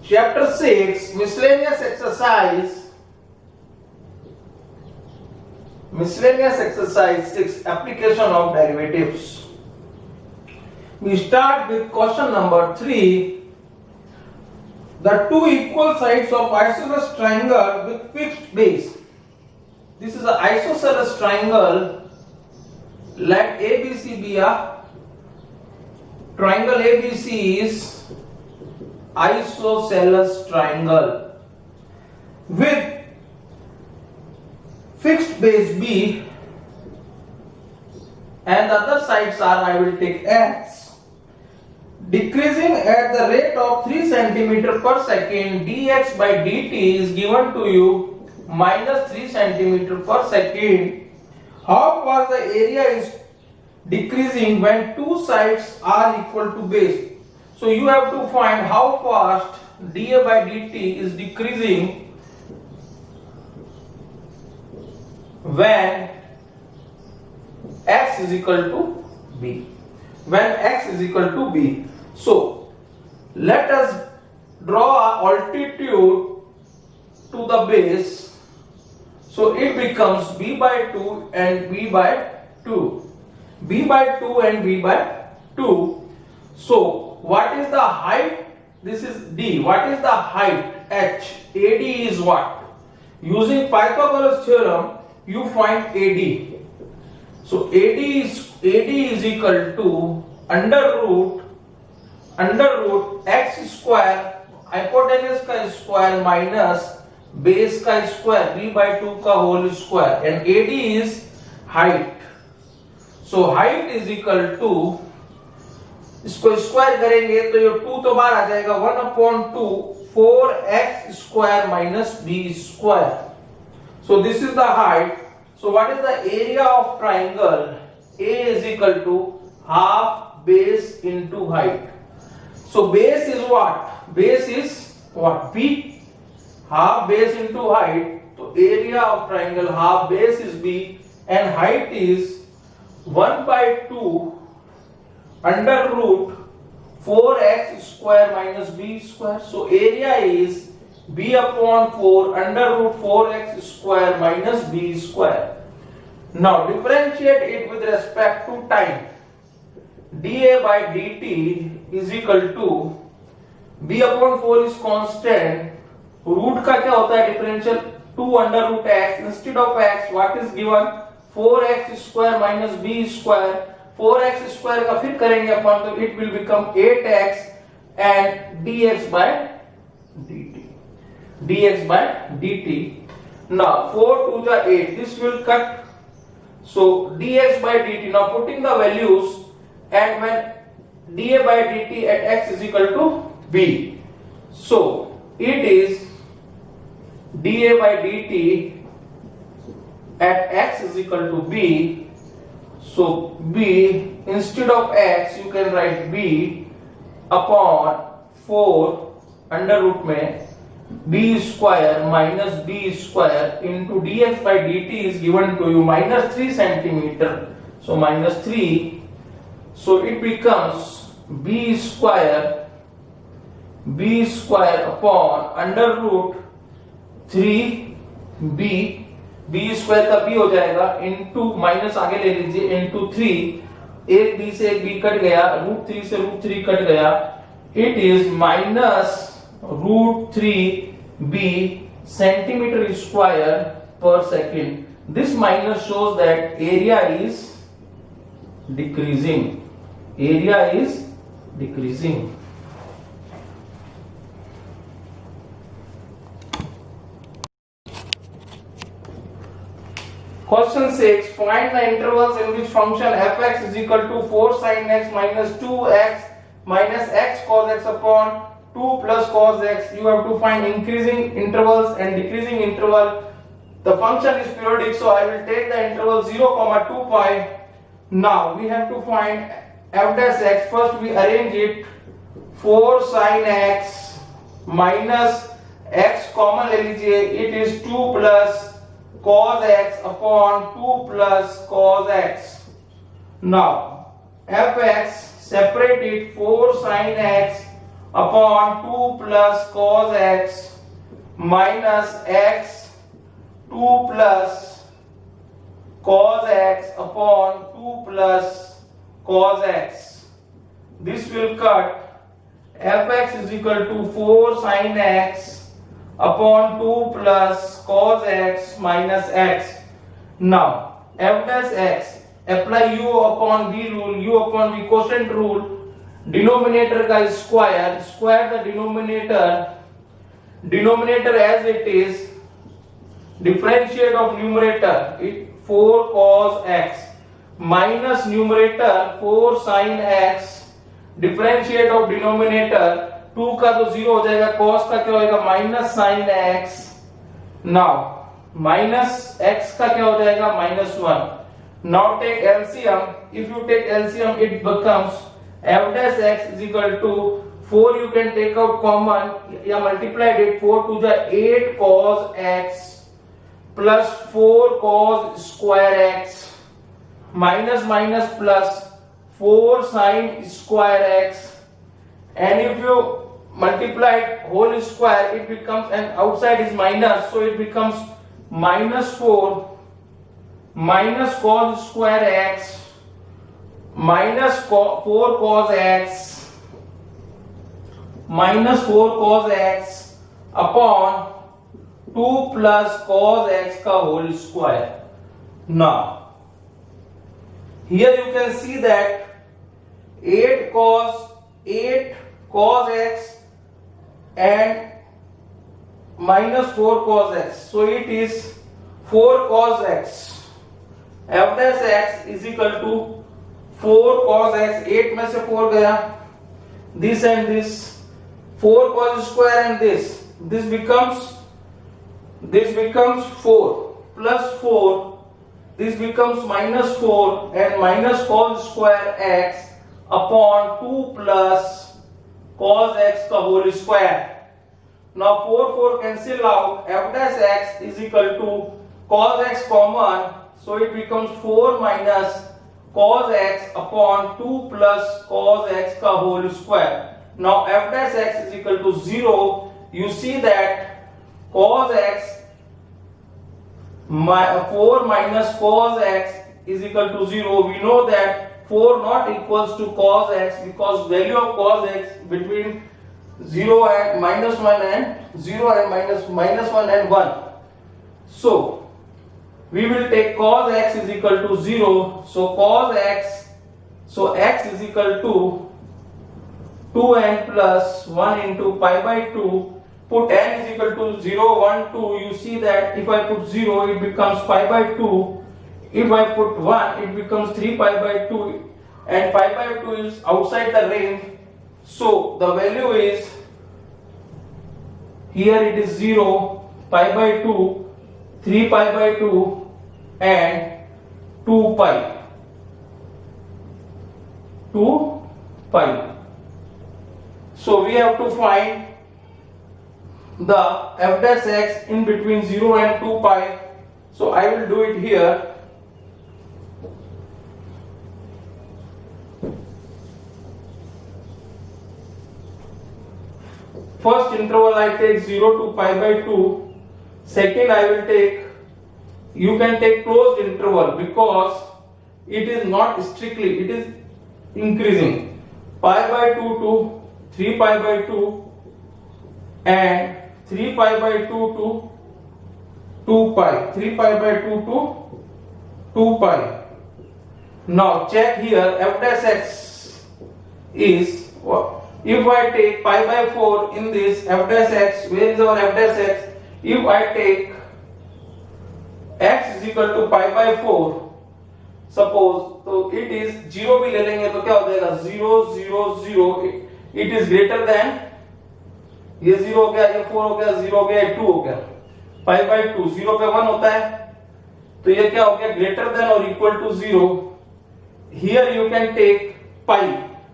Chapter 6, miscellaneous exercise. Miscellaneous exercise 6, application of derivatives. We start with question number 3. The two equal sides of isosceles triangle with fixed base. This is an isosceles triangle. Let ABC be a triangle. ABC is isosceles triangle with fixed base B, and the other sides are, I will take x, decreasing at the rate of 3 cm per second. Dx by dt is given to you minus 3 cm per second. How far the area is decreasing when two sides are equal to base? So you have to find how fast dA by dt is decreasing when x is equal to b. When x is equal to b. So let us draw a altitude to the base. So it becomes b by 2 and b by 2. B by 2 and b by 2. So what is the height? This is d. What is the height? H. AD is what? Using Pythagoras theorem, you find AD. So AD is equal to under root x square, hypotenuse का square minus base का square, b by 2 का whole square, and AD is height. So height is equal to, इसको square करेंगे तो ये 2 तो बाहर आ जाएगा, 1/2 4x square minus b square. So this is the height. So what is the area of triangle? A is equal to half base into height. So base is what? Base is what? B. Half base into height. So area of triangle, half base is b, and height is 1/2 under root 4x square minus b square. So area is b upon 4 under root 4x square minus b square. Now differentiate it with respect to time. dA by dt is equal to, b upon 4 is constant, root का क्या होता है differential, 2 under root x, instead of x what is given, 4x square minus b square. 4x square का फिर करेंगे अपन तो it will become 8x and dx by dt. dx by dt. Now 4 to the 8, this will cut. So dx by dt. Now putting the values, and when dA by dt at x is equal to b, so it is dA by dt at x is equal to b. So b, instead of x you can write b upon 4 under root में b square minus b square into dx by dt is given to you minus 3 centimeter. So minus 3. So it becomes b square upon under root 3b, b square का b हो जाएगा into minus आगे ले लीजिए into 3, एक b से एक b cut गया, रूट 3 से रूट 3 कट गया, it is minus root 3b centimetre square per second. This minus shows that area is decreasing. Area is decreasing. Question 6. Find the intervals in which function fx is equal to 4 sin x minus 2x minus x cos x upon 2 plus cos x. You have to find increasing intervals and decreasing interval. The function is periodic, so I will take the interval 0, 2 pi. Now we have to find f dash x. First we arrange it. 4 sin x minus x common ले लीजिए. It is 2 plus cos x upon 2 plus cos x. Now fx, separate it. 4 sin x upon 2 plus cos x minus x 2 plus cos x upon 2 plus cos x. This will cut. Fx is equal to 4 sin x upon 2 plus cos x minus x. Now f dash x, apply u upon v rule, u upon v quotient rule. Denominator का square, square the denominator as it is, differentiate of numerator, it 4 cos x minus numerator 4 sin x, differentiate of denominator 2 का तो 0 हो जाएगा, cos का क्या होगा minus sin x. Now minus x का क्या हो जाएगा minus 1. Now take LCM. If you take LCM, it becomes f dash x is equal to 4, you can take out common, या multiplied it, 4 to the 8 cos x plus 4 cos square x minus minus plus 4 sin square x, and if you multiply it whole square, it becomes, and outside is minus, so it becomes minus 4 minus cos square x minus 4 cos x minus 4 cos x upon 2 plus cos x का whole square. Now here you can see that 8 cos x and minus 4 cos x, so it is 4 cos x. f dash x is equal to 4 cos x, 8 में से 4 गया, this and this, 4 cos square and this becomes 4 plus 4, this becomes minus 4 and minus cos square x upon 2 plus cos x का whole square. Now 4 cancel out, f dash x is equal to cos x common, so it becomes 4 minus cos x upon 2 plus cos x का whole square. Now f dash x is equal to 0. You see that cos x 4 minus cos x is equal to 0. We know that 4 not equals to cos x because value of cos x between 0 and minus 1 and 0 and minus 1 and 1. So we will take cos x is equal to 0. So cos x, so x is equal to 2n plus 1 into pi by 2. Put n is equal to 0, 1, 2. You see that if I put 0, it becomes pi by 2. If I put 1, it becomes 3 pi by 2. And pi by 2 is outside the range. So the value is, here it is 0, pi by 2, 3 pi by 2 and 2 pi. So we have to find the f dash x in between 0 and 2 pi. So I will do it here. First interval I take 0 to pi by 2. Second I will take, you can take closed interval because it is not strictly, it is increasing. Pi by 2 to 3 pi by 2 and 3 pi by 2 to 2 pi. 3 pi by 2 to 2 pi. Now check here, f dash x is, if I take pi by 4 in this f dash x, where is our f dash x? If I take x is equal to pi by 4, suppose, तो it is 0 भी ले लेंगे तो क्या हो जाएगा 0 0 0, it is greater than, ये 0 हो गया, ये 4 हो गया, 0 हो गया, 2 हो गया, pi by 2, 0 पे 1 होता है, तो ये क्या हो गया greater than or equal to 0. Here you can take pi,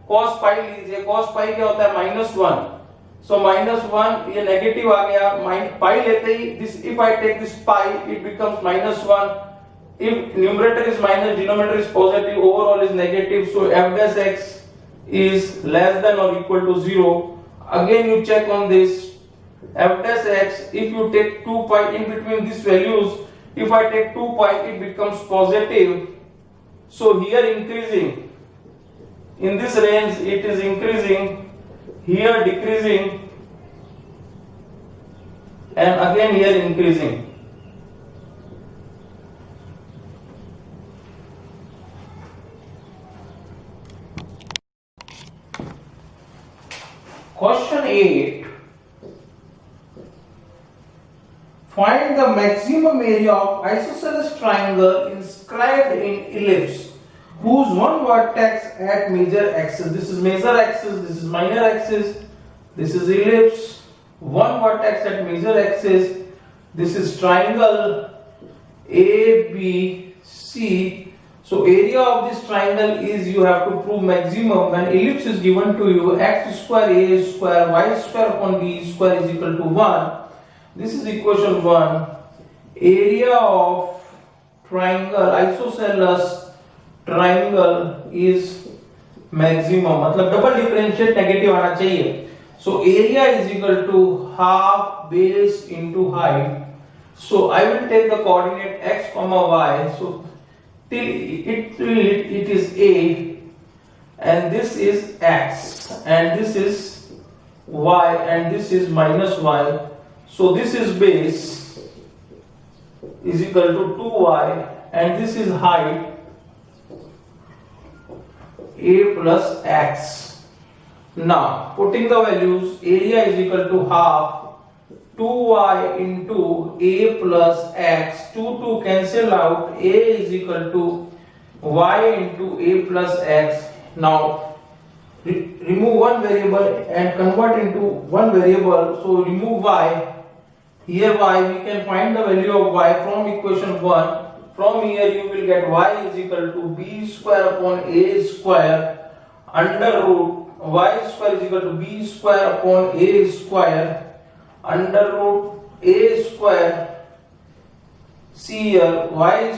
cos pi लीजिए, cos pi क्या होता है -1, so -1 ये नेगेटिव आ गया, pi लेते ही this, if I take this pi it becomes -1. If numerator is minus, denominator is positive, overall is negative, so f dash x is less than or equal to 0. Again you check on this f dash x. If you take 2 pi in between these values, if I take 2 pi, it becomes positive. So here increasing, in this range it is increasing, here decreasing, and again here increasing. Question 8. Find the maximum area of isosceles triangle inscribed in ellipse whose one vertex at major axis. This is major axis, this is minor axis, this is ellipse, one vertex at major axis. This is triangle ABC. So area of this triangle is, you have to prove maximum when ellipse is given to you, x square a square y square upon b square is equal to 1. This is equation 1. Area of triangle, isosceles triangle is maximum. मतलब double differentiate negative आना चाहिए. So area is equal to half base into height. So I will take the coordinate x comma y. So till it is a, and this is x, and this is y, and this is minus y. So this is base is equal to 2y, and this is height a plus x. Now putting the values, area is equal to half 2y into a plus x. 2 cancel out, a is equal to y into a plus x. Now remove one variable and convert into one variable. So remove y. Here y, we can find the value of y from equation 1. From here you will get y is equal to b square upon a square under root y square is equal to b square upon a square under root a square. See here, y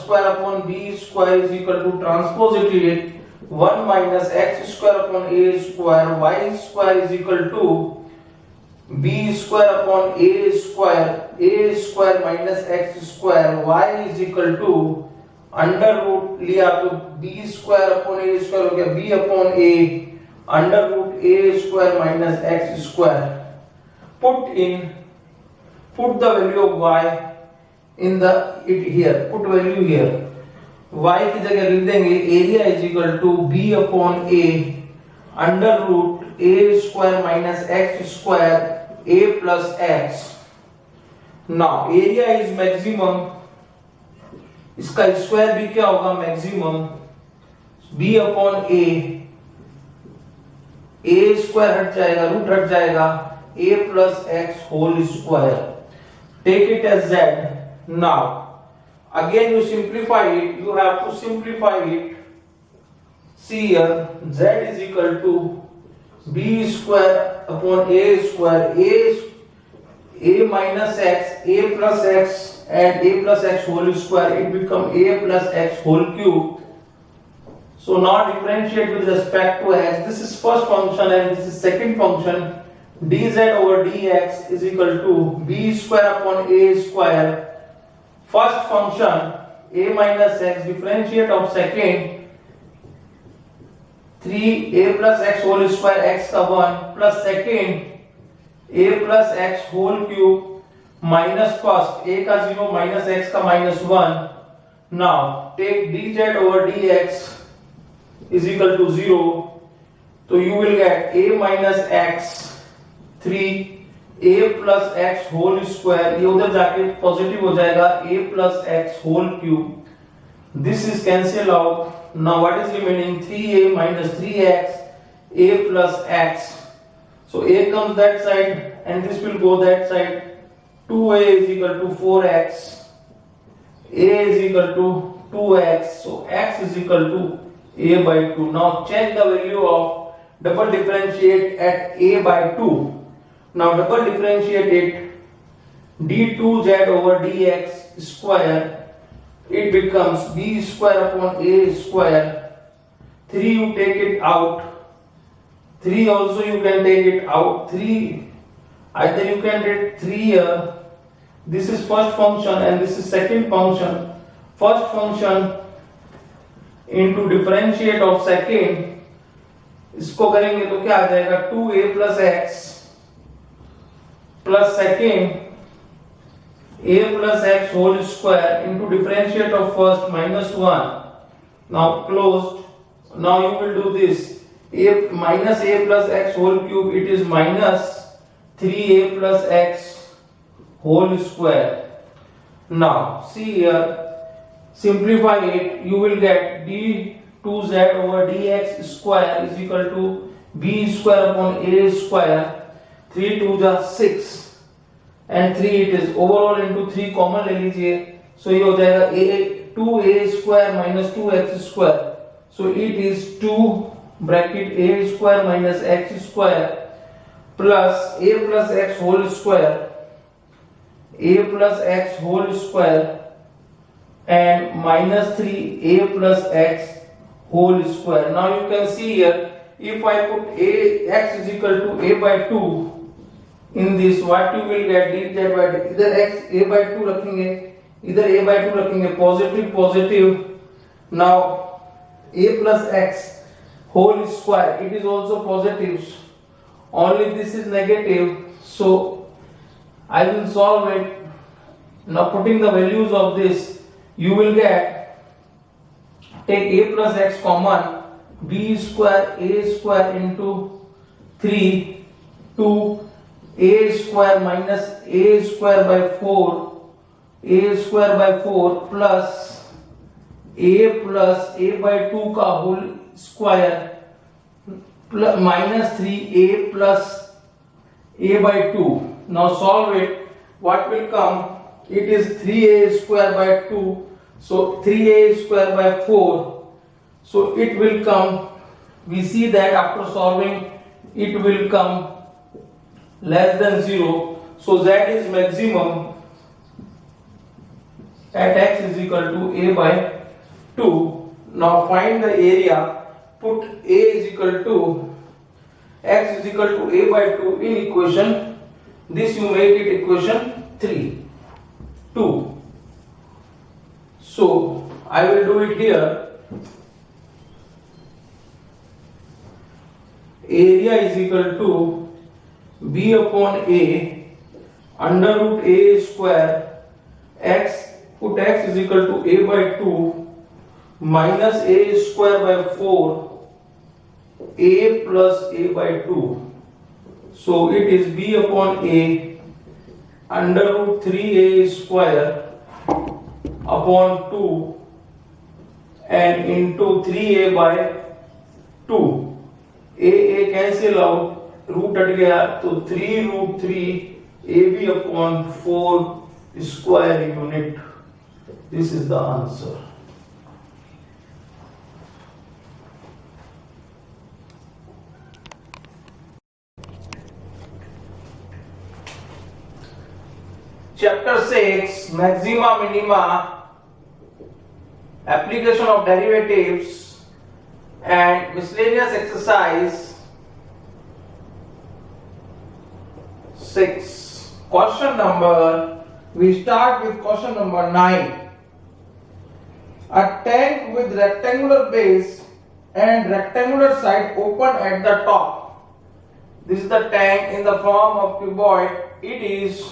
square upon b square is equal to transpose it 1 minus x square upon a square. Y square is equal to b square upon a square minus x square. Y is equal to under root लिया तो b square upon a square हो गया b upon a under root a square minus x square. Put the value of y in the here. Put value here. Y की जगह लिख देंगे area is equal to b upon a under root a square minus x square a plus x. Now area is maximum. इसका square भी क्या होगा? Maximum. b upon a square हट जाएगा, रूट हट जाएगा, a plus x whole square. Take it as z. Now again you simplify it. You have to simplify it. See here, z is equal to b square upon a square, a minus x, a plus x, and a plus x whole square. It become a plus x whole cube. So now differentiate with respect to x. This is first function and this is second function. Dz over dx is equal to b square upon a square. First function a minus x, differentiate of second 3a plus x whole square x का 1 plus second a plus x whole cube minus first a का 0 minus x का minus 1. Now take dz over dx is equal to 0. So you will get a minus x 3 a plus x whole square. ये उधर जाके positive हो जाएगा a plus x whole cube. This is cancel out. Now what is remaining? 3a minus 3x a plus x. So a comes that side and this will go that side. 2a is equal to 4x. A is equal to 2x. So x is equal to a by 2. Now check the value of double differentiate at a by 2. Now double differentiate it. d2z over dx square. It becomes b square upon a square. 3 you take it out. 3 also you can take it out. 3, either you can take 3 here. This is first function and this is second function. First function into differentiate of second, इसको करेंगे तो क्या आ जाएगा 2a plus x plus second a plus x whole square into differentiate of first minus 1. Now closed. Now you will do this. A minus a plus x whole cube, it is minus 3a plus x whole square. Now see here, simplify it, you will get d2z over dx square is equal to b square upon a square. 3 2 जा 6 and 3 it is overall into 3 common ले लीजिए. So ये हो जाएगा a 2a square minus 2x square. So it is 2 bracket a square minus x square plus a plus x whole square, a plus x whole square and minus 3a plus x whole square. Now you can see here, if I put a x is equal to a by 2 in this, what you will get dz by dt. इधर x a by 2 रखेंगे, इधर a by 2 रखेंगे, positive positive. Now a plus x whole square, it is also positive, only this is negative, so I will solve it. Now putting the values of this, you will get, take a plus x common, b square a square into 3 2 a square minus a square by 4 a square by 4 plus a by 2 का whole square plus minus 3a plus a by 2. Now solve it. What will come? It is 3a square by 2, so 3a square by 4, so it will come, we see that after solving it will come less than 0, so z is maximum at x is equal to a by 2. Now find the area, put a is equal to x is equal to a by 2 in equation, this you make it equation 3. 2. So I will do it here. Area is equal to b upon a under root a square x, put x is equal to a by 2 minus a square by 4 a plus a by 2. So it is b upon a under root 3a square upon 2 and into 3a by 2. a cancel out, root हट गया तो 3 root 3 ab upon 4 square unit. This is the answer. Chapter 6, Maxima Minima, Application of Derivatives and Miscellaneous Exercise 6. Question number, we start with question number 9. A tank with rectangular base and rectangular side open at the top. This is the tank in the form of cuboid. It is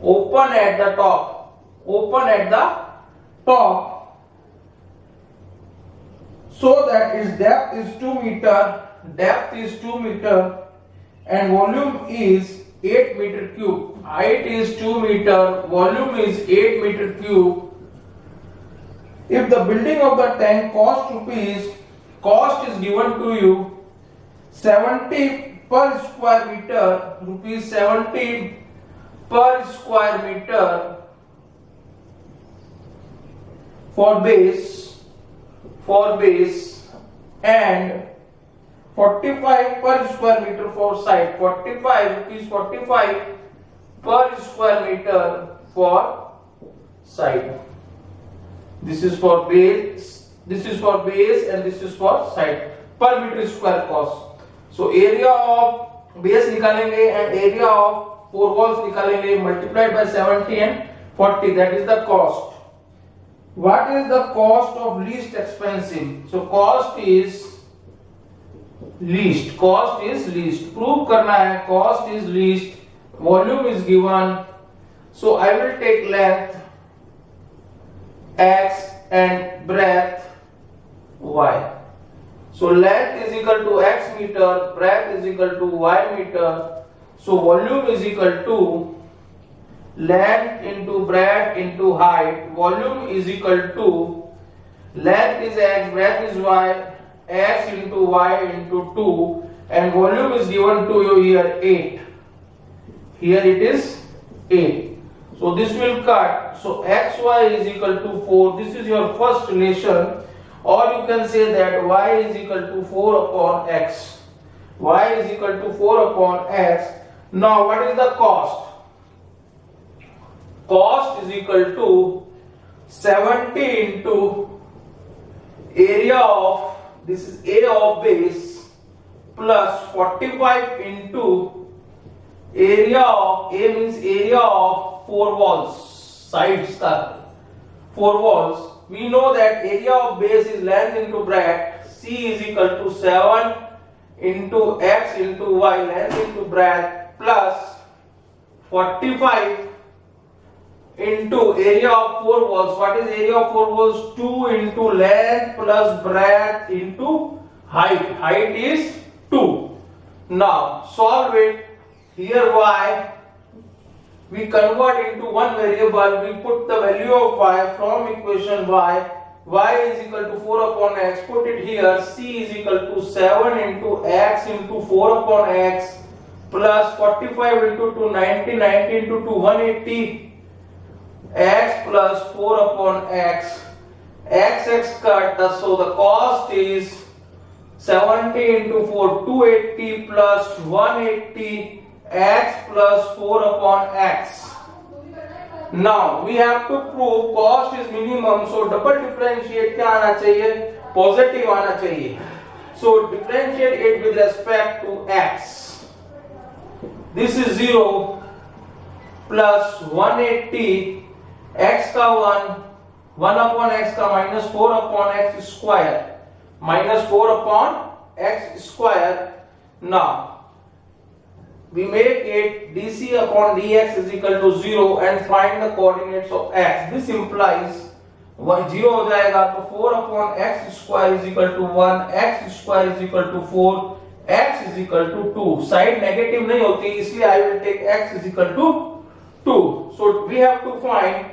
open at the top, so that its depth is 2 meter, and volume is 8 meter cube. Height is 2 meter, volume is 8 meter cube. If the building of the tank cost rupees, cost is given to you 70 per square meter, rupees 70 per square meter for base and 45 per square meter for side. 45 rupees 45 per square meter for side. This is for base and this is for side. per meter square cost. So area of base निकालेंगे and area of 4 walls निकालेंगे, multiplied by 70 and 40, that is the cost. What is the cost of least expensive? So cost is least. Prove करना है, cost is least, volume is given. So I will take length x and breadth y. So length is equal to x meter, breadth is equal to y meter. So volume is equal to length into breadth into height. Volume is equal to length is x, breadth is y, x into y into 2, and volume is given to you here 8. Here it is 8. So this will cut. So xy is equal to 4. This is your first relation. Or you can say that y is equal to 4 upon x. Y is equal to 4 upon x. Now what is the cost? Cost is equal to 70 into area of, this is A of base, plus 45 into area of, A means area of 4 walls, sides का 4 walls. We know that area of base is length into breadth. C is equal to 7 into x into y, length into breadth, plus 45 into area of 4 walls. What is area of 4 walls? 2 into length plus breadth into height. Height is 2. Now solve it. Here y, we convert into one variable. We put the value of y from equation y. Y is equal to 4 upon x. Put it here. C is equal to 7 into x into 4 upon x plus 45 into 2, 90, 90 into 2, 180 x plus 4 upon x. X cut. So the cost is 70 into 4, 280 plus 180 x plus 4 upon x. Now we have to prove cost is minimum. So double differentiate क्या आना चाहिए? Positive आना चाहिए. So differentiate it with respect to x. This is 0 plus 180 x का 1 upon x का minus 4 upon x square, minus 4 upon x square. Now we make it dc upon dx is equal to 0 and find the coordinates of x. This implies 0 हो जाएगा तो 4 upon x square is equal to 1, x square is equal to 4, x is equal to 2. Side negative नहीं होती, इसलिए I will take x is equal to 2. So we have to find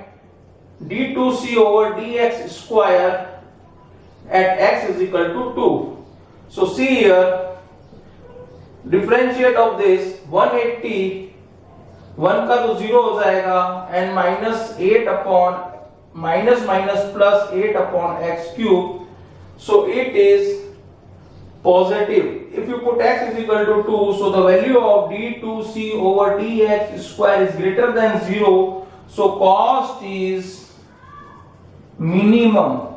d2c over dx square at x is equal to 2. So see here, differentiate of this 180, 1 का तो 0 हो जाएगा and minus 8 upon minus plus 8 upon x cube. So it is positive. If you put x is equal to 2, so the value of d2c over dx square is greater than 0. So cost is minimum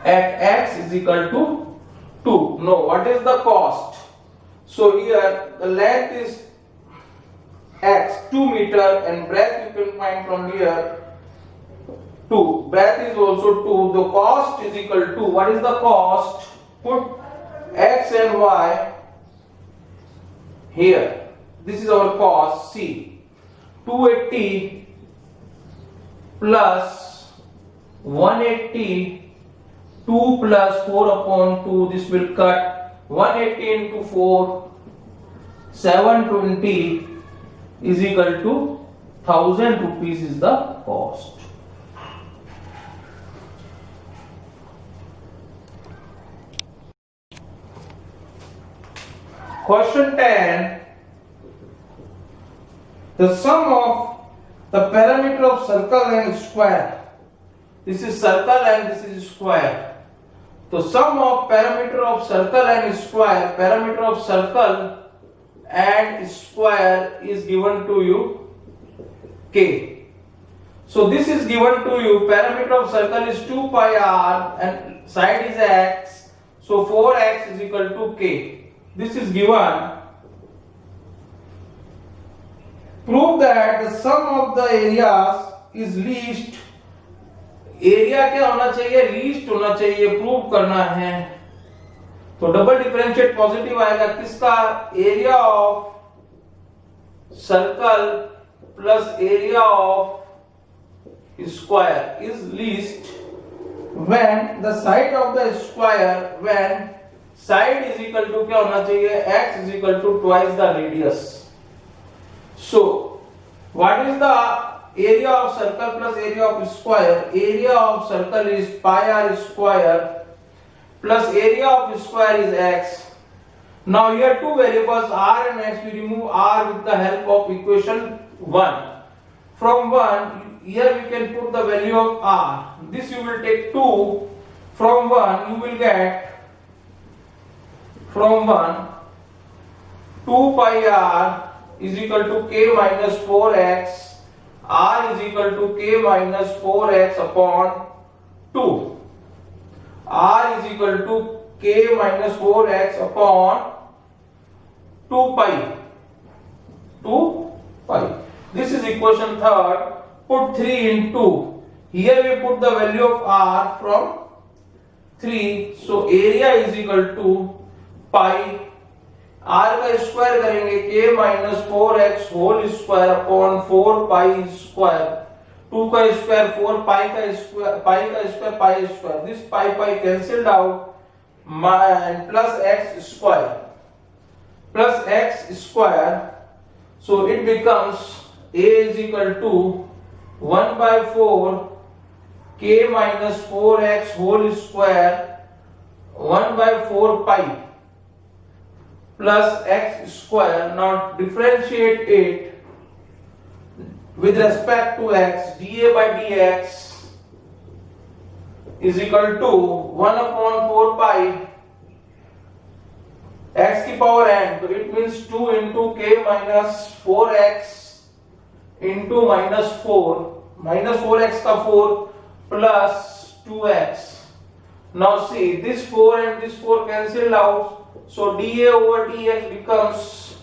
at x is equal to 2. No, what is the cost? So here the length is x 2 meter and breadth you can find from here 2. Breadth is also 2. The cost is equal to, what is the cost? Put x and y here. This is our cost. C 280 plus 180, 2 plus 4 upon 2. This will cut 180 into 4, 720 is equal to 1000 rupees is the cost. Question 10. The sum of the perimeter of circle and square. This is circle and this is square. So sum of perimeter of circle and square, perimeter of circle and square is given to you k. So this is given to you, perimeter of circle is 2 pi r and side is x. So 4x is equal to k. This is given. Prove that the sum of the areas is least. Area क्या होना चाहिए? Least होना चाहिए, prove करना है। तो double differentiate positive आएगा किसका? Area of circle plus area of square is least when the side of the square, when side is equal to क्या होना चाहिए? x is equal to twice the radius. So what is the area of circle plus area of square? Area of circle is pi r square plus area of square is x. Now here two variables r and x, we remove r with the help of equation 1. From 1, here we can put the value of r. This you will take 2. From 1 you will get, from 1, 2 pi r is equal to k minus 4x. R is equal to k minus 4x upon 2. R is equal to k minus 4x upon 2 pi. 2 pi. This is equation 3rd. Put 3 into. Here we put the value of R from 3. So area is equal to pi. R का square करेंगे k minus 4x whole square upon 4 pi square. 2 का square 4, pi का square pi square. This pi cancelled out, plus x square. So it becomes a is equal to 1 by 4 k minus 4x whole square 1 by 4 pi plus x square. Now differentiate it with respect to x. dA by dx is equal to 1 upon 4 pi x की power n. So it means 2 into k minus 4x into minus 4, minus 4x का 4 plus 2x. Now see, this 4 and this 4 cancel out. So dA over dx becomes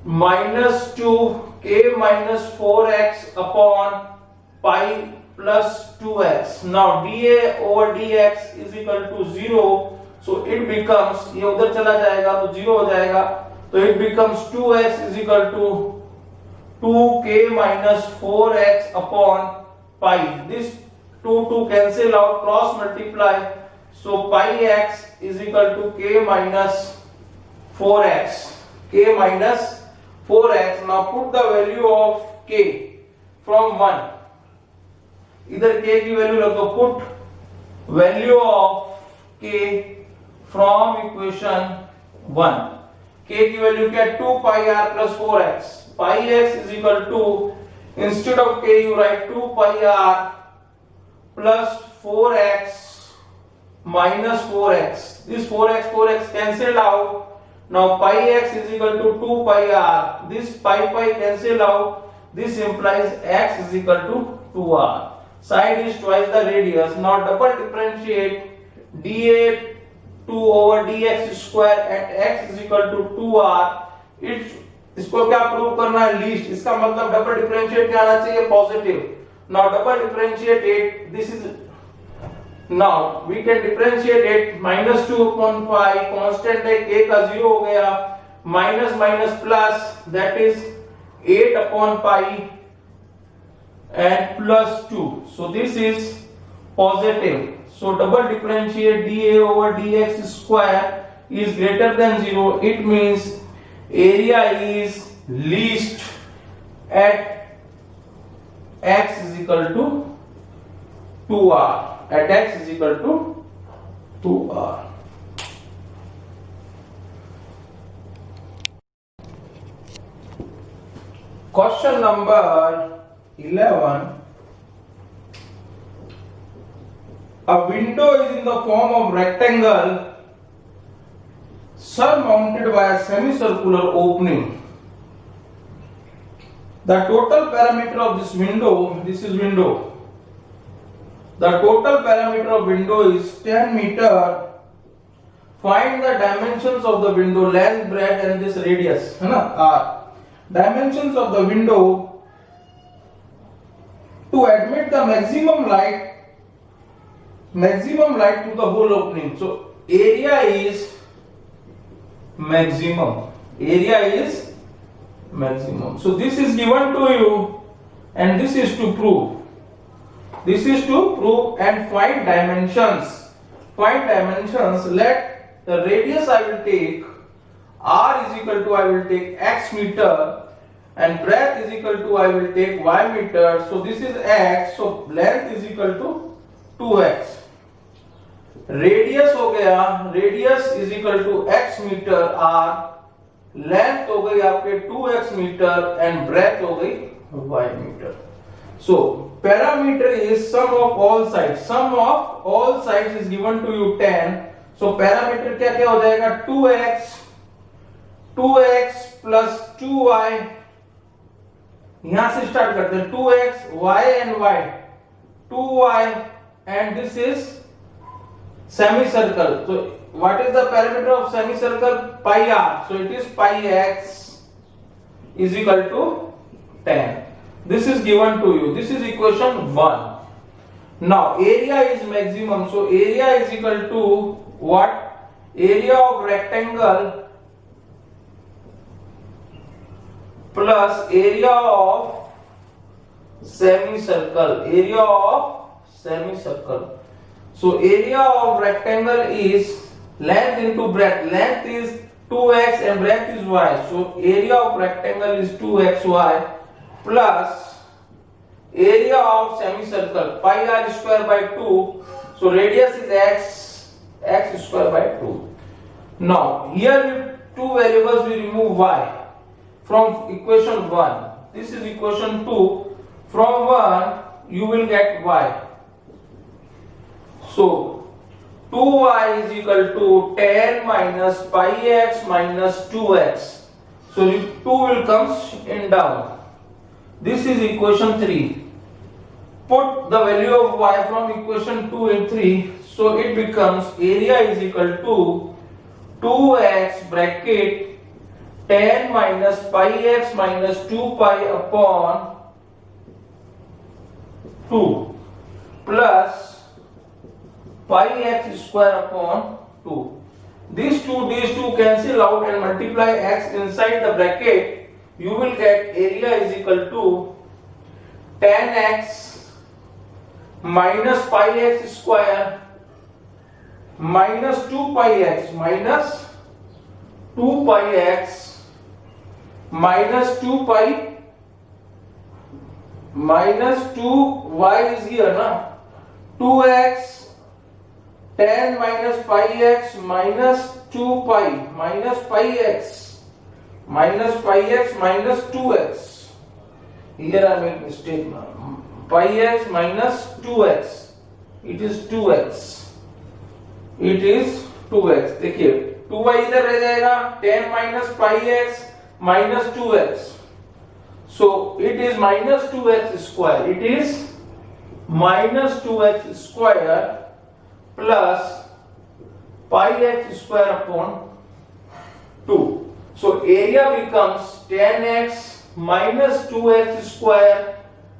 minus 2 k minus 4x upon pi plus 2x. Now dA over dx is equal to 0. So it becomes, ये उधर चला जाएगा तो 0 हो जाएगा. तो it becomes 2x is equal to 2k minus 4x upon pi. This 2 cancel out, cross multiply. So pi x is equal to k minus 4x. K minus 4x. Now put the value of k from 1. इधर k की value रख दो. Put value of k from equation 1. k की value क्या है? 2 pi r plus 4x. Pi x is equal to, instead of k you write 2 pi r plus 4x minus 4x. This 4x cancel out. Now pi x is equal to 2 pi r. This pi cancel out. This implies x is equal to 2r. Side is twice the radius. Now double differentiate dA 2 over dx square at x is equal to 2r. इसको क्या prove करना है? Least. इसका मतलब double differentiate क्या आना चाहिए? Positive. Now double differentiate it. This is, now we can differentiate it. minus 2 upon pi, constant है k का 0 हो गया, minus minus plus, that is 8 upon pi and plus 2. So this is positive. So double differentiate dA over dx square is greater than 0. It means area is least at x is equal to 2r. At x is equal to 2r. Question number 11. A window is in the form of rectangle surmounted by a semicircular opening. The total perimeter of this window, this is window. The total perimeter of window is 10 meter find the dimensions of the window, length, breadth and this radius, है ना, R. Dimensions of the window to admit the maximum light to the whole opening. So area is maximum. So this is given to you, and this is to prove. And find dimensions. Let the radius I will take, r is equal to, I will take x meter, and breadth is equal to, I will take y meter. So this is x, so length is equal to 2x. Radius हो गया, radius is equal to x meter r, length हो गई आपके 2x meter, and breadth हो गई y meter. So parameter is sum of all sides. Sum of all sides is given to you 10. So parameter क्या क्या हो जाएगा, 2x plus 2y. यहां से स्टार्ट करते हैं, 2x, y and y, 2y, and this is semicircle. So what is the parameter of semicircle? Pi r. So it is pi x is equal to 10. This is given to you. This is equation 1. Now area is maximum. So area is equal to what? Area of rectangle plus area of semicircle. So area of rectangle is length into breadth. Length is 2x and breadth is y. So area of rectangle is 2xy plus area of semicircle, pi r square by 2. So radius is x square by 2. Now here with two variables we remove y from equation 1. This is equation 2. From 1 you will get y. So 2y is equal to 10 minus pi x minus 2x. So 2 will come in down. This is equation 3. Put the value of y from equation 2 and 3. So it becomes area is equal to 2x bracket 10 minus pi x minus 2 pi upon 2 plus pi x square upon 2. These two cancel out and multiply x inside the bracket. You will get area is equal to 10x minus pi x square minus 2 pi x minus 2 pi x minus 2 pi minus 2y is here na, 2x 10 minus pi x minus 2 pi minus pi x minus 2x. Here I make mistake now. Pi x minus 2x. It is 2x. देखिए 2y इधर रह जाएगा, 10 minus pi x minus 2x. So it is minus 2x square. It is minus 2x square plus pi x square upon 2. So area becomes 10x minus 2x square.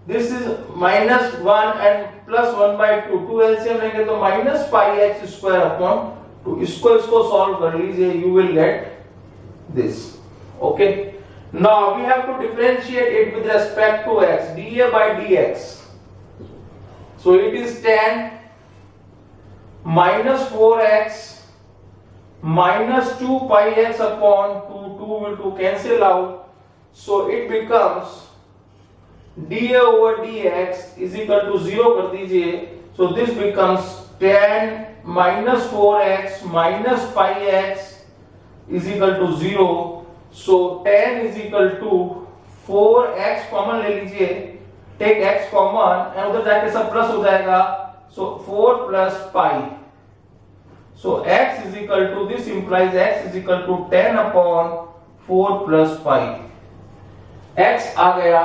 This is minus 1 and plus 1 by 2. 2 LCM लेंगे तो minus pi x square upon 2. इसको solve कर लीजिए. You will get this. Okay. Now we have to differentiate it with respect to x. dA by dx. So it is 10 minus 4x minus 2 pi x upon 2. 2 will to cancel out. So it becomes dA over dx is equal to 0 कर दीजिए. So this becomes 10 minus 4x minus pi x is equal to 0. So 10 is equal to 4x common ले लीजिए. Take x common और उधर जाके सब plus हो जाएगा. So 4 plus pi. So x is equal to, this implies x is equal to 10 upon 4 plus pi. x आ गया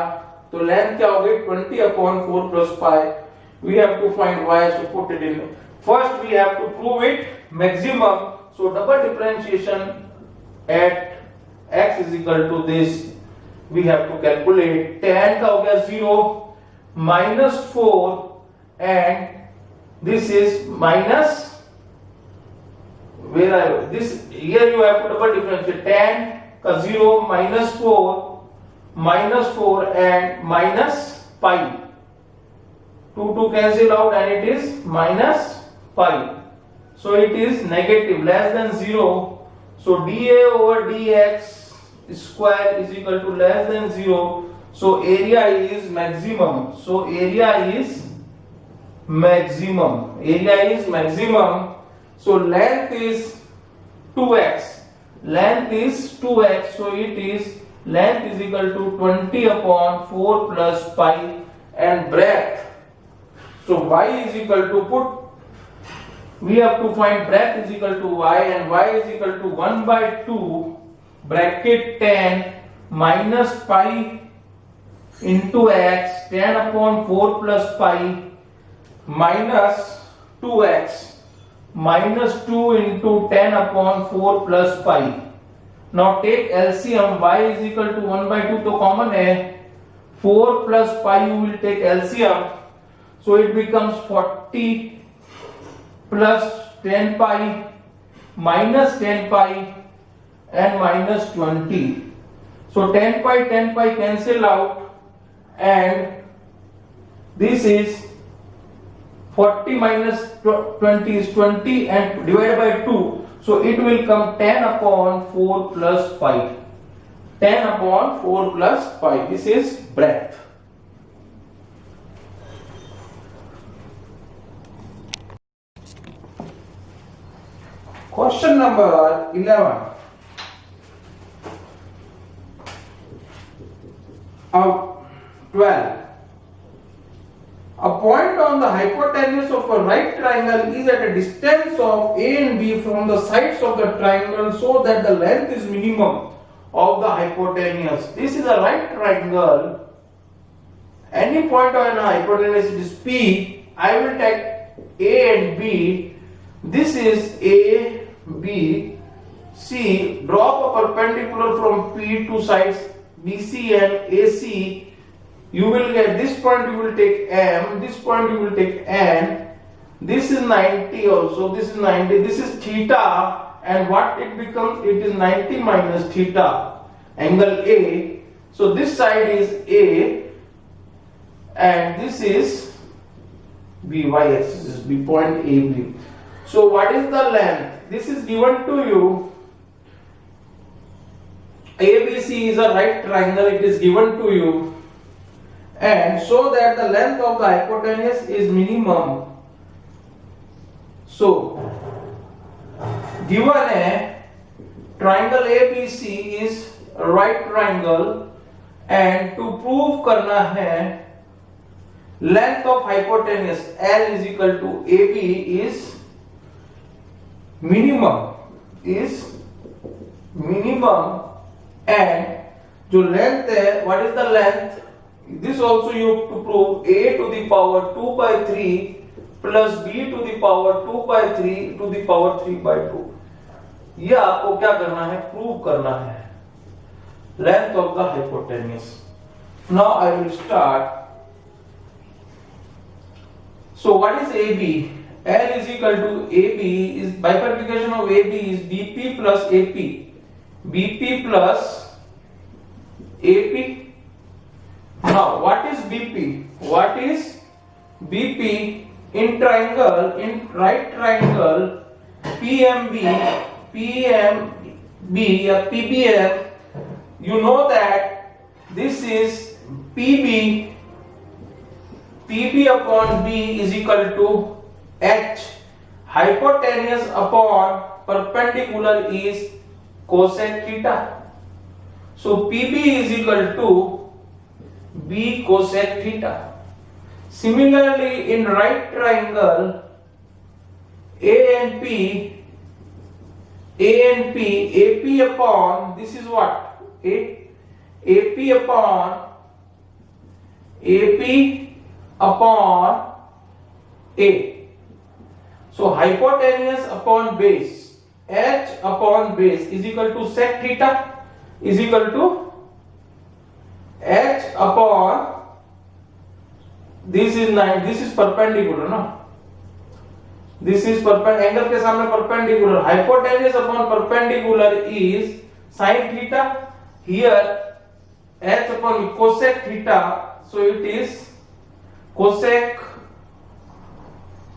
तो लेंथ क्या हो गई 20 upon 4 plus pi. We have to find y, so put it in. First we have to prove it maximum. So double differentiation at x is equal to this, we have to calculate tan का हो गया 0 minus 4 and this is minus, where I this here you have to double differentiate tan का 0 minus 4 and minus pi, 2 cancel out and it is minus pi, so it is negative less than 0. So dA over dx square is equal to less than 0. So area is maximum. So area is maximum. So length is 2x. So it is length is equal to 20 upon 4 plus pi and breadth. So y is equal to we have to find breadth is equal to y and y is equal to 1 by 2 bracket tan minus pi into x, tan upon 4 plus pi minus 2x minus 2 into tan upon 4 plus pi. Now take LCM, y is equal to 1 by 2 तो common है, 4 plus pi you will take LCM, so it becomes 40 plus 10 pi minus 10 pi and minus 20. So 10 pi cancel out and this is 40 minus 20 is 20 and divided by 2. So it will come 10 upon 4 plus pi. 10 upon 4 plus pi. This is breadth. Question number 11. Of 12. A point on the hypotenuse of a right triangle is at a distance of A and B from the sides of the triangle so that the length is minimum of the hypotenuse. This is a right triangle. Any point on a hypotenuse is P. I will take A and B. This is A, B, C. Drop a perpendicular from P to sides BC and AC. You will get this point, you will take M, this point you will take N. This is 90 also, this is 90, this is theta, and what it becomes, it is 90 minus theta, angle A. So this side is A and this is B, y axis is B, point AB. So what is the length? This is given to you. ABC is a right triangle, it is given to you. And so that the length of the hypotenuse is minimum. So, given a triangle ABC is a right triangle, and to prove करना है length of hypotenuse L is equal to AB is minimum, and जो length है, what is the length? This also you have to prove A to the power 2 by 3 plus B to the power 2 by 3 to the power 3 by 2. ये आपको क्या करना है? Prove करना है length of the hypotenuse. Now I will start. So what is AB? L is equal to AB is bifurcation of AB is BP plus AP. BP plus AP. Now, what is BP? What is BP in triangle, in right triangle PMB or PBM? You know that this is PB upon B is equal to H. Hypotenuse upon perpendicular is cosec theta. So PB is equal to B cosec theta. Similarly, in right triangle A and P, AP upon, this is what? AP upon A. So hypotenuse upon base. h upon base is equal to sec theta is equal to h upon this is perpendicular ना, this is angle के सामने perpendicular, hypotenuse upon perpendicular is sin theta, here h upon cosec theta, so it is cosec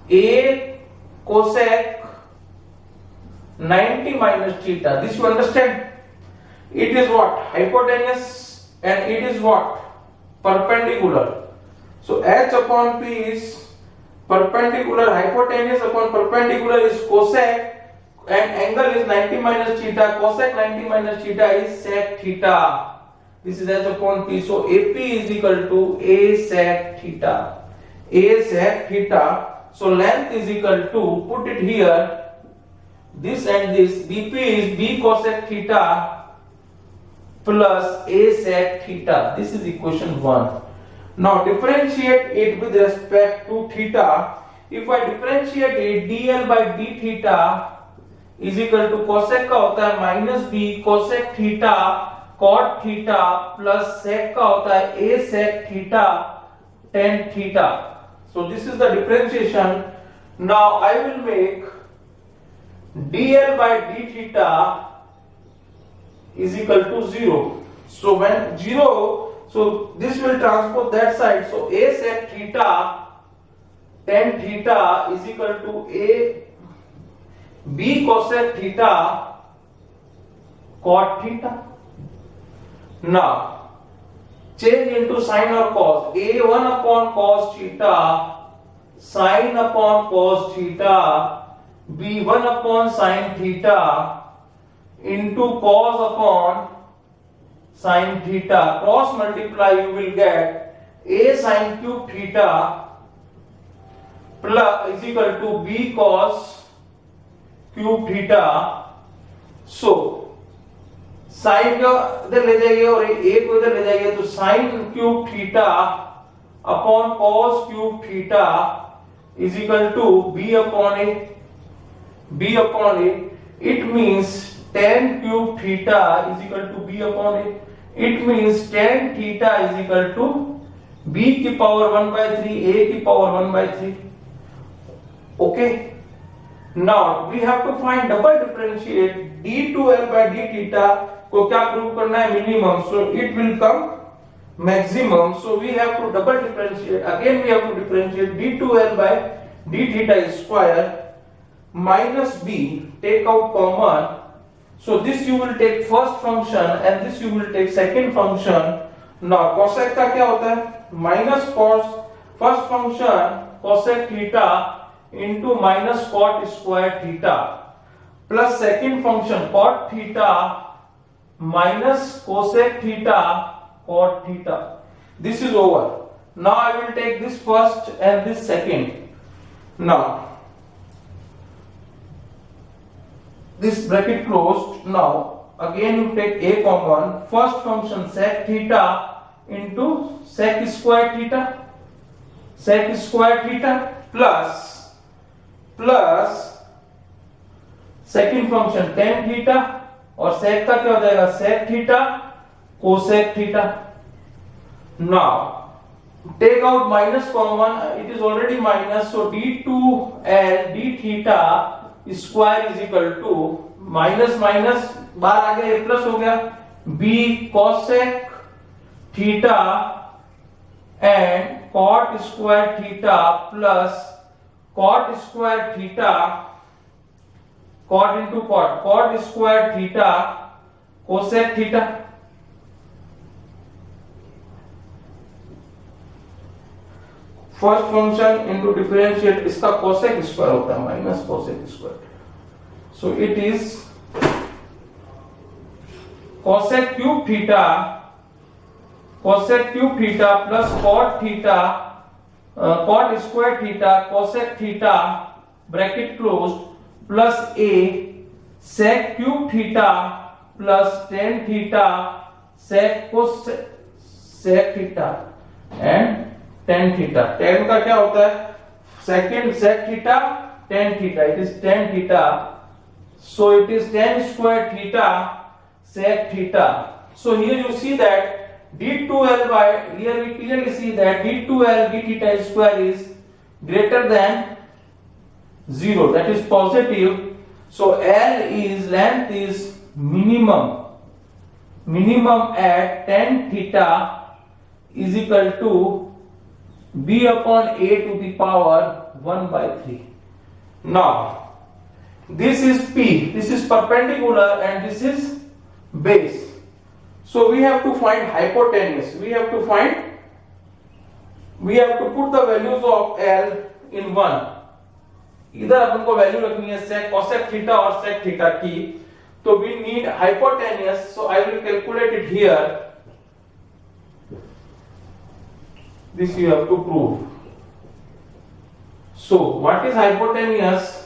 a cosec 90 minus theta. This you understand? It is what? Hypotenuse and it is what? Perpendicular. So h upon p is perpendicular, hypotenuse upon perpendicular is cosec and angle is 90 minus theta. Cosec 90 minus theta is sec theta. This is h upon p. So AP is equal to a sec theta. A sec theta. So length is equal to, put it here, this and this, BP is b cosec theta plus a sec theta. This is equation 1. Now differentiate it with respect to theta. If I differentiate it, dl by d theta is equal to cosec का होता है minus b cosec theta cot theta plus sec का होता है a sec theta tan theta. So this is the differentiation. Now I will make dl by d theta is equal to 0. So when 0, so this will transpose that side. So a sec theta tan theta is equal to a b cosec theta cot theta. Now change into sin or cos. A1 upon cos theta sin upon cos theta b1 upon sin theta into cos upon sin theta. Cross multiply, you will get a sin cube theta plus is equal to b cos cube theta. So sin को इधर ले जाइए और a को इधर ले जाइए, तो sin cube theta upon cos cube theta is equal to b upon a. b upon a, it means tan cube theta is equal to b upon a. It means tan theta is equal to b की power 1 by 3 a की power 1 by 3. Okay. Now we have to find double differentiate d2l by d theta को क्या prove करना है? Minimum. So it will come maximum. So we have to double differentiate. Again we have to differentiate d2l by d theta is square minus b. Take out common. So this you will take first function and this you will take second function. Now cosec का क्या होता है? Minus cos first function cosec theta into minus cot square theta plus second function cot theta minus cosec theta cot theta. This is over. Now I will take this first and this second. Now this bracket closed. Now again you take a common. First function sec theta into sec square theta plus second function tan theta और sec का क्या हो जाएगा? sec theta cosec theta. Now take out minus common. It is already minus. So d2l d theta square is equal to minus minus बाहर आ गया, plus हो गया b cosec theta and cot square theta plus cot square theta cot into cot square theta cosec theta. First function into differentiate, इसका cosec square होता है minus cosec square. So it is cosec cube theta plus cot theta cot square theta cosec theta bracket closed plus a sec cube theta plus tan theta sec theta and tan theta. tan का क्या होता है? Second sec theta tan theta. It is tan theta So it is tan square theta sec theta. So here you see that d2l by, here we clearly see that d2l d theta square is greater than 0, that is positive. So L is, length is minimum at tan theta is equal to b upon a to the power 1 by 3. Now this is P, this is perpendicular and this is base. So we have to find hypotenuse. We have to put the values of L in 1. इधर अपन को value रखनी है sec cosec theta और sec theta की. So we need hypotenuse. So I will calculate it here. This you have to prove. So what is hypotenuse?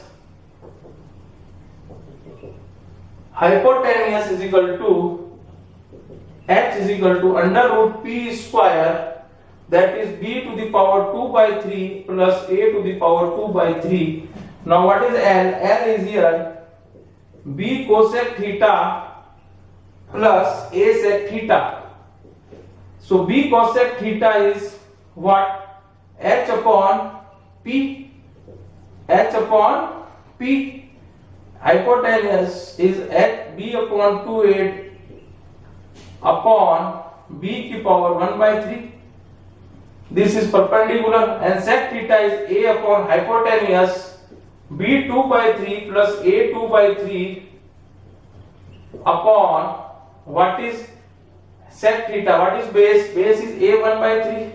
Hypotenuse is equal to h is equal to under root p square, that is b to the power 2 by 3 plus a to the power 2 by 3. Now what is L? L is here b cosec theta plus a sec theta. So b cosec theta is what? H upon p. H upon p. Hypotenuse is h b upon 2a upon b की power 1 by 3. This is perpendicular and sec theta is a upon hypotenuse b 2 by 3 plus a 2 by 3 upon what is sec theta, what is base? Base is a 1 by 3.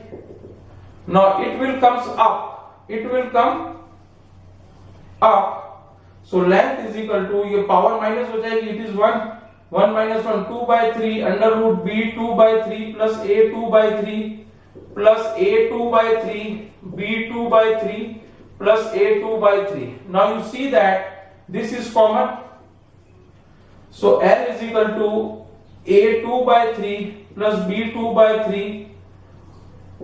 Now it will comes up, it will come up. So length is equal to, ये power minus हो जाएगी, it is 1 minus 1 2 by 3 under root b 2 by 3 plus a 2 by 3 plus a 2 by 3 b 2 by 3 plus a 2 by 3. Now you see that this is common. So L is equal to a 2 by 3 plus b 2 by 3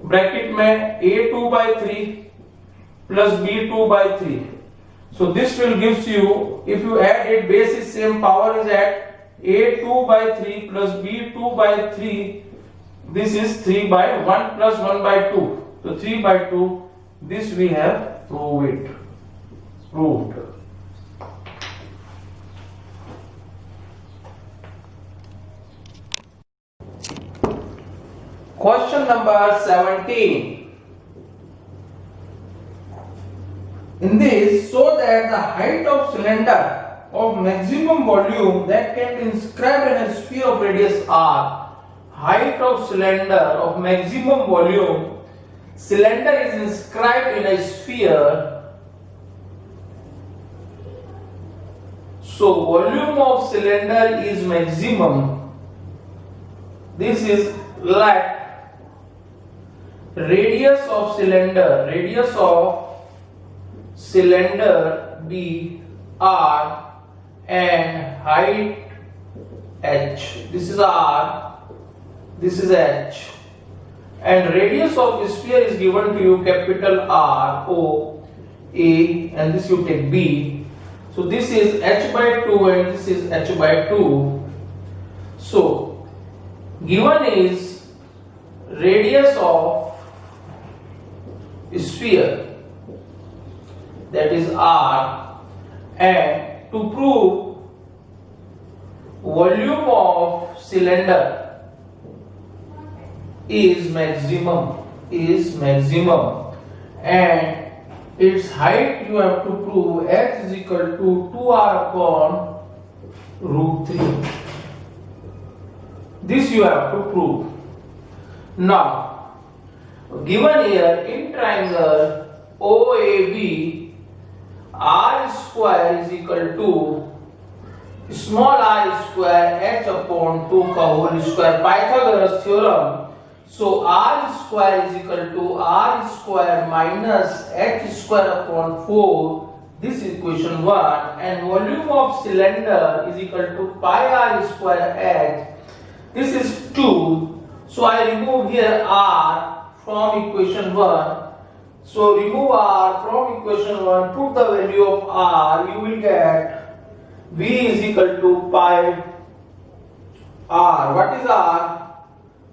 bracket में a 2 by 3 plus b 2 by 3. So this will gives you, if you add it, base is same, power is at a 2 by 3 plus b 2 by 3. This is 3 by 1 plus 1 by 2. So 3 by 2. This we have proved. Question number 17. In this, so that the height of cylinder of maximum volume that can be inscribed in a sphere of radius r, height of cylinder of maximum volume, cylinder is inscribed in a sphere. So volume of cylinder is maximum. This is like radius of cylinder be r and height h. This is r, this is h, and radius of sphere is given to you capital R, O, A, and this you take B. So this is h by 2 and this is h by 2. So given is radius of sphere, that is R, and to prove volume of cylinder is maximum, and its height you have to prove h is equal to 2r upon root 3. This you have to prove. Now given here in triangle OAB, r square is equal to small r square h upon 2 का whole square, Pythagoras theorem. So r square is equal to r square minus h square upon 4. This is equation 1, and volume of cylinder is equal to pi r square h. This is 2. So I remove here r from equation 1. So remove r from equation 1, put the value of r, you will get V is equal to pi R. What is R?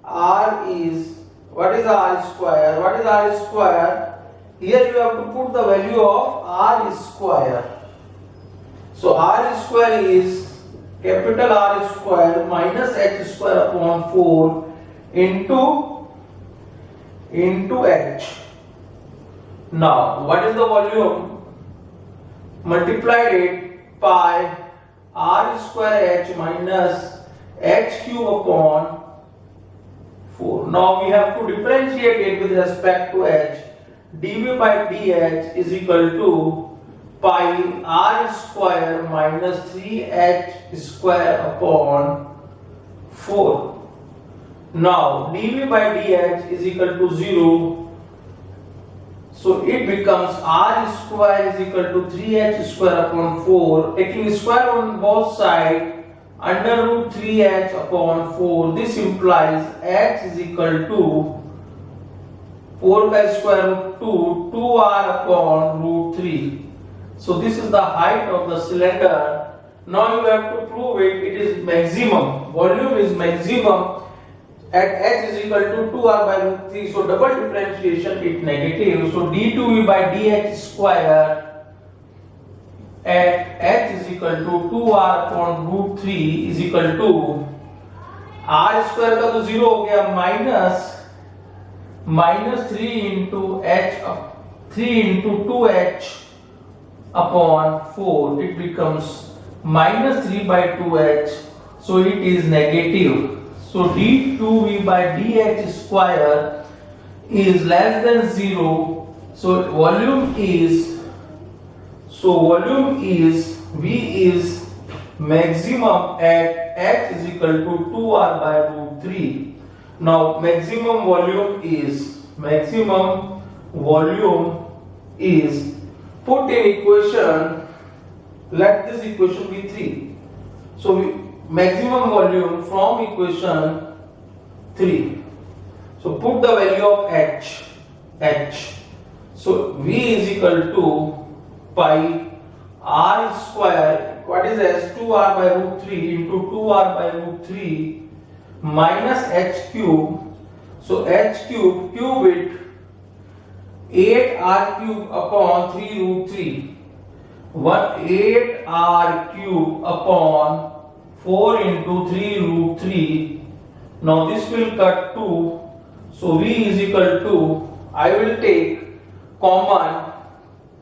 R is, what is R square? What is R square? Here you have to put the value of R square. So R square is capital R square minus H square upon 4 into H. Now, what is the volume? Multiplied it pi R square H minus H cube upon 4. Now we have to differentiate it with respect to H. dV by dH is equal to pi R square minus 3H square upon 4. Now dV by dH is equal to 0. So it becomes R square is equal to 3H square upon 4. Taking square on both sides, under root 3H upon 4. This implies H is equal to 4 by square root 2, 2R upon root 3. So this is the height of the cylinder. Now you have to prove it. It is maximum. Volume is maximum at H is equal to 2R by root 3. So double differentiation is negative. So d2V by dH square at H is equal to 2R upon root 3 is equal to R square का तो 0 हो गया minus 3 into H 3 into 2H upon 4. It becomes minus 3 by 2H. So it is negative. So d2V by dH square is less than 0. So volume is V is maximum at H is equal to 2R by root 3. Now maximum volume is put in equation. Let this equation be 3. So maximum volume from equation 3. So put the value of H. So V is equal to pi R square, what is S? 2R by root 3 into 2R by root 3 minus H cube. So H cube it 8R cube upon 3 root 3. 8R cube upon 4 into 3 root 3. Now this will cut 2. So V is equal to, I will take common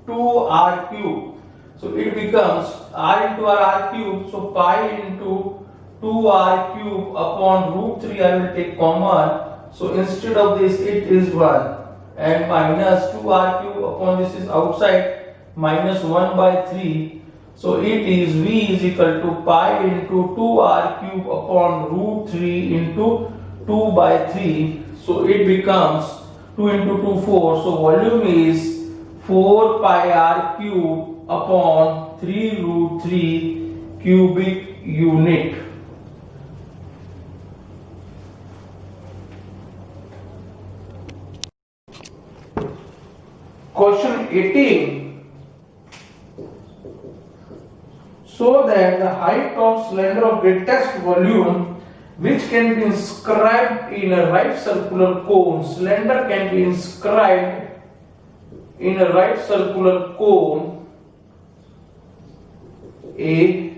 2R cube. So it becomes R into R cube. So pi into 2R cube upon root 3 I will take common. So instead of this it is 1 and minus 2R cube upon this is outside minus 1 by 3. So it is V is equal to pi into 2R cube upon root 3 into 2 by 3. So it becomes 2 into 2 4. So volume is 4 pi R cube upon 3 root 3 cubic unit. Question 18. So that the height of cylinder of greatest volume which can be inscribed in a right circular cone, cylinder can be inscribed in a right circular cone A,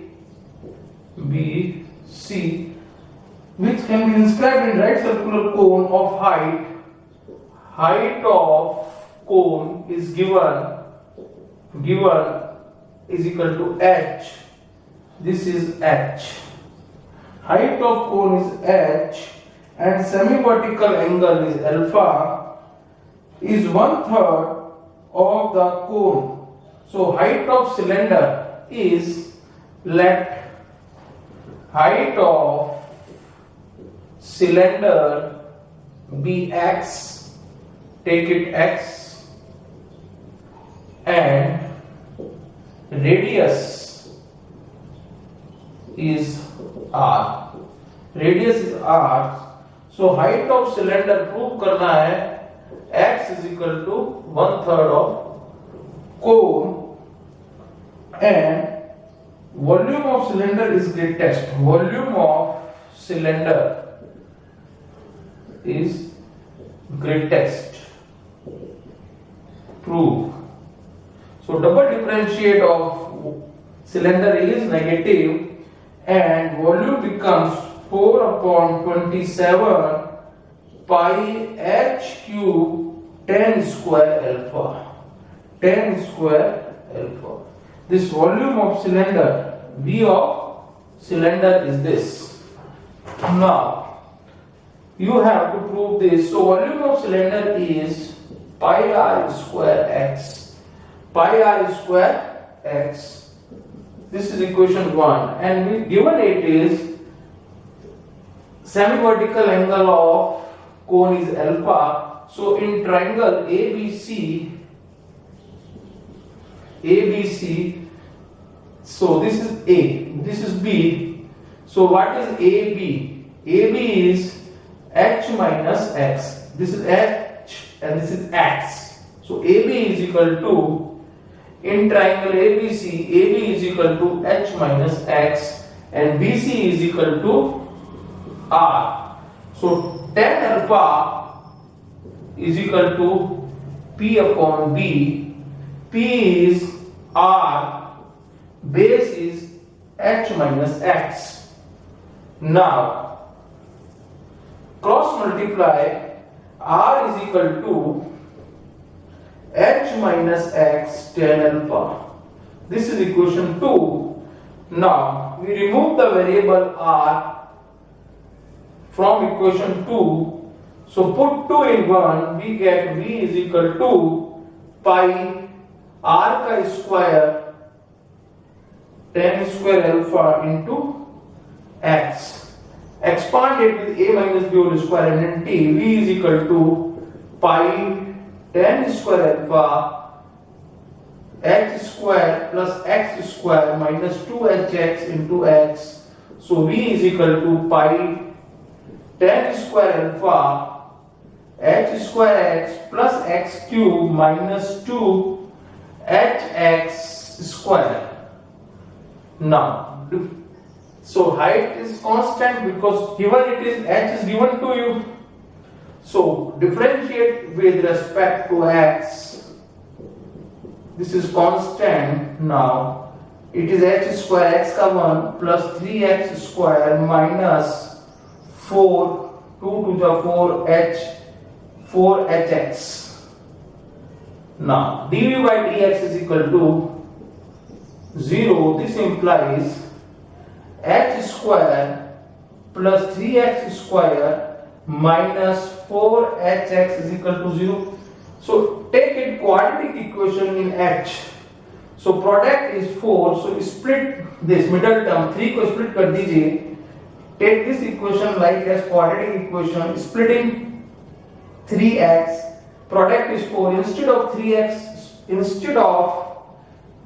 B, C, which can be inscribed in right circular cone of height of cone is given is equal to H. This is H. Height of cone is H and semi-vertical angle is alpha is 1/3 of the cone. So height of cylinder is, let height of cylinder be X, take it X, and radius is R. Radius is R. So height of cylinder prove करना है X is equal to 1/3 of cone and volume of cylinder is greatest. Volume of cylinder is greatest. Prove. So double differentiate of cylinder is negative and volume becomes 4 upon 27 pi h cube 10 square alpha. 10 square alpha. This volume of cylinder, V of cylinder is this. Now, you have to prove this. So, volume of cylinder is pi r square x. Pi r square x. This is equation 1. And given it is semi-vertical angle of cone is alpha. So, in triangle ABC, so this is A, this is B. So what is AB? AB is H minus X. This is H and this is X. So AB is equal to, in triangle ABC, AB is equal to H minus X and BC is equal to R. So tan alpha is equal to P upon B. P is R, base is H minus X. Now, cross multiply, R is equal to H minus X tan alpha. This is equation 2. Now, we remove the variable R from equation 2. So, put 2 in 1, we get V is equal to pi r का square 10 square alpha into x. Expand it with a minus b whole square and then t. V is equal to pi 10 square alpha h square plus x square minus 2hx into x. So V is equal to pi 10 square alpha h square x plus x cube minus 2 hx square. Now, so height is constant because given it is h is given to you. So differentiate with respect to x. This is constant. Now it is h square x का 1 plus 3x square minus 4 2 to the 4hx. Now, dv by dx is equal to 0. This implies h square plus 3x square minus 4hx is equal to 0. So, take it quadratic equation in h. So, product is 4. So, split this middle term 3 को split कर दीजिए. Take this equation like as quadratic equation, splitting 3x. Product is 4. Instead of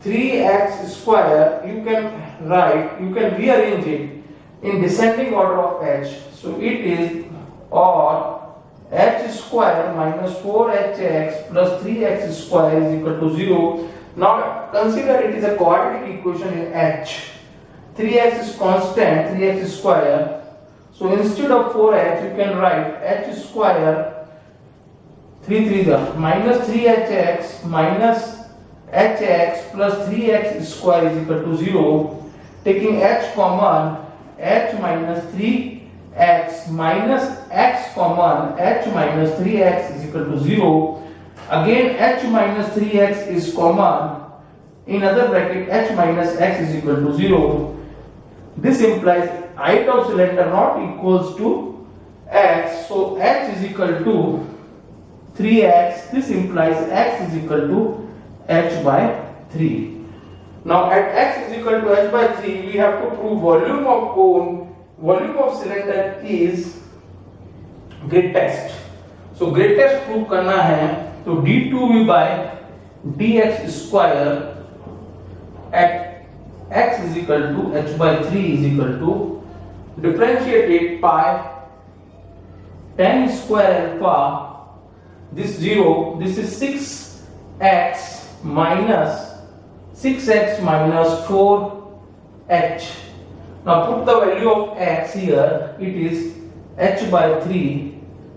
3x square, you can rearrange it in descending order of h. So it is or h square minus 4hx plus 3x square is equal to 0. Now consider it is a quadratic equation in h. 3x is constant, 3x square. So instead of 4h, you can write h square 3 3 minus 3hx minus hx plus 3x square is equal to 0. Taking h common, h minus 3x minus x common, h minus 3x is equal to 0. Again h minus 3x is common. In other bracket, h minus x is equal to 0. This implies height of cylinder not equals to x. So h is equal to 3x. This implies x is equal to h by 3. Now at x is equal to h by 3, we have to prove volume of cone, volume of cylinder is greatest. So greatest prove करना है तो d2v by dx square at x is equal to h by 3 is equal to, differentiate it pi 10 square alpha, this 0, this is 6x minus 4 h. Now put the value of x here. It is h by 3.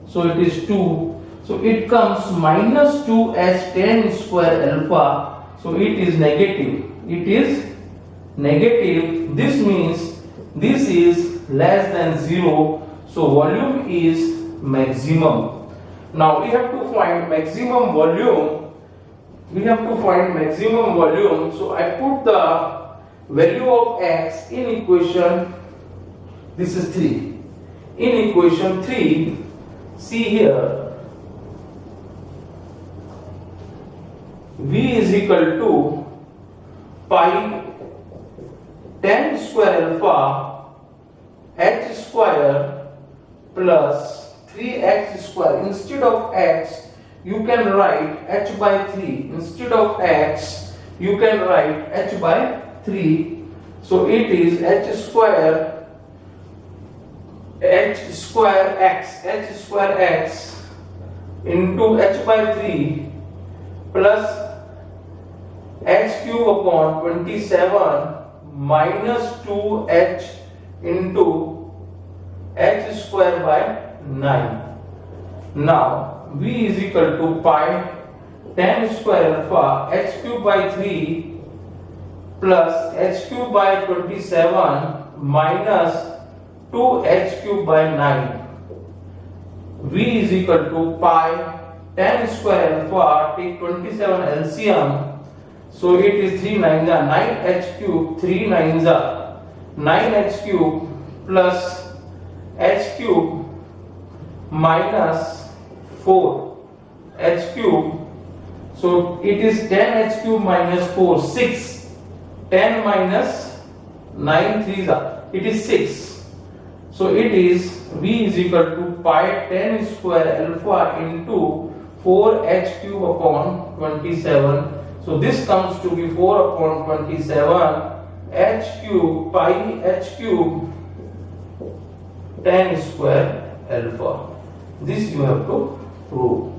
So it is 2. So it comes minus 2h tan square alpha. So it is negative. It is negative. This means this is less than 0. So volume is maximum. Now we have to find maximum volume. So I put the value of x in equation. This is 3. In equation 3, see here, v is equal to pi tan square alpha h square plus 3x square. Instead of x, you can write h by 3. Instead of x, you can write h by 3. So it is h square x into h by 3 plus h cube upon 27 minus 2h into h square by 9. Now v is equal to pi tan square alpha h cube by 3 plus h cube by 27 minus 2h cube by 9. V is equal to pi tan square alpha, take 27 LCM. So it is 3 9s are 9h cube, 3 9s are 9h cube plus h cube minus 4h cube. So it is 10h cube minus 4, 6. 10 minus 9 3s are, it is 6. So it is v is equal to pi tan square alpha into 4h cube upon 27. So this comes to be 4 upon 27 h cube pi h cube tan square alpha. This you have to prove.